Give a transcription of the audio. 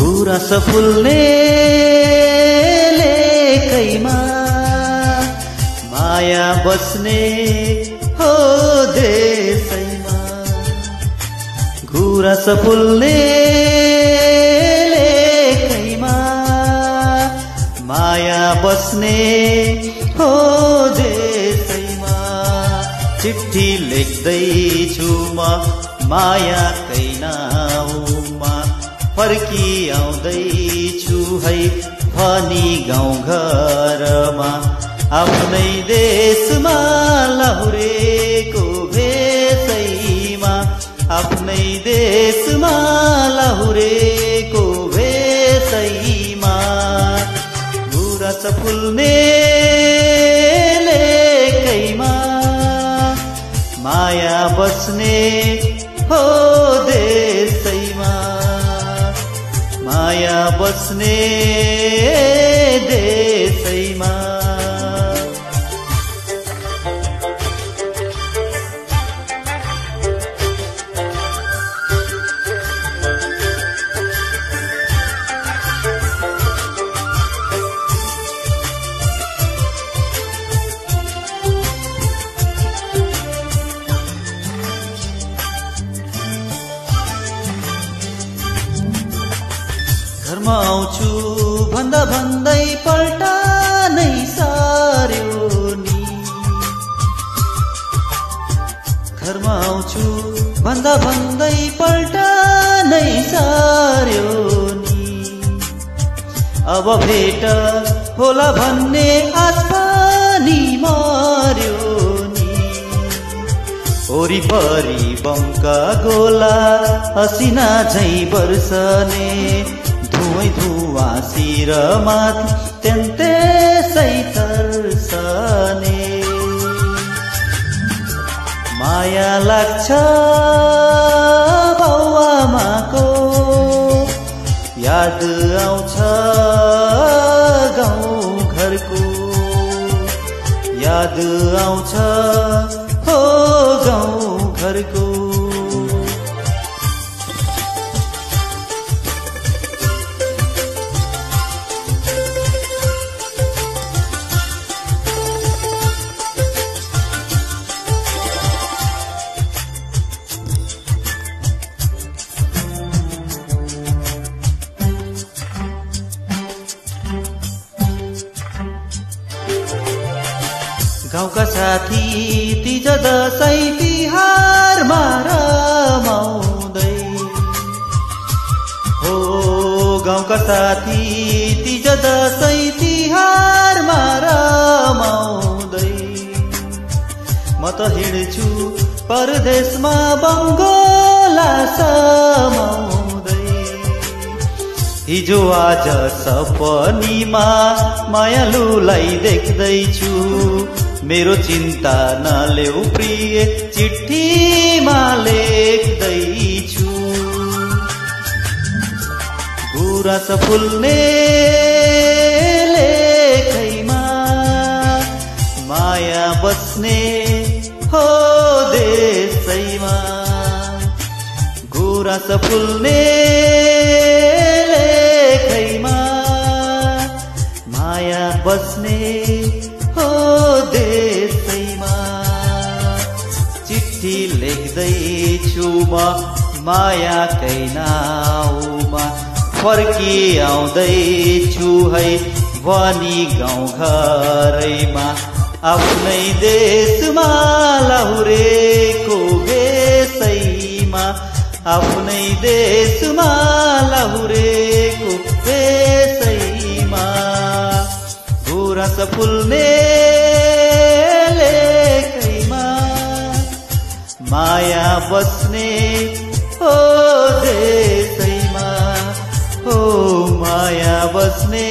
गुराँस फुल्ने लेकैमा माया बस्ने हो देशैमा। गुराँस फुल्ने लेकैमा माया बस्ने हो देशैमा। चिट्ठी लेख्दैछु म मायाकै नाउँमा, फर्की आउँदैछु है भनी गाउँ घरमा। आफ्नै देशमा लहुरेको भेषैमा, आफ्नै देशमा लहुरेको भेषैमा। गुराँस फुल्ने लेकैमा माया बस्ने हो देशैमा। माया बस्ने देशैमा। घरमा आउँछु भन्दा भन्दै पल्टा नै सार्यो नि। घरमा आउँछु भन्दा भन्दै पल्टा नै सार्यो नि। अब भेट होला भन्ने आश पनि मर्यो नि। वरिपरि बमका गोला असिना झैं बर्सने, धुवै धुवा शिरमाथि त्यसै तर्सने। माया लाग्छ बाउआमाको, याद आउँछ गाउँ घरको। याद आउँछ हो गाउँ घरको। गाउँका साथी तीज दशैं तिहारमा रमाउँदै हो। गाउँका साथी तीज दशैं तिहारमा रमाउँदै। म त हिँड्छु परदेशमा बङ्गोला समाउँदै। हिजो आज सपनीमा मायालुलाई देख्दैछु। मेरो चिन्ता नलेऊ प्रिय चिठीमा लेख्दैछु। गुराँस फुल्ने लेकैमा माया बस्ने हो देशैमा। गुराँस फुल्ने लेकैमा माया बस्ने हो देशैमा। चिट्ठी लेख्दैछु म मायाकै नाउँमा, फर्की आउँदैछु है भनी गाउँ घरैमा। आफ्नै देशमा लहुरेको भेषैमा, आफ्नै देशमा लहुरेको भेषैमा। गुराँस फुल्ने लेकैमा माया बस्ने हो देशैमा। हो माया बस्ने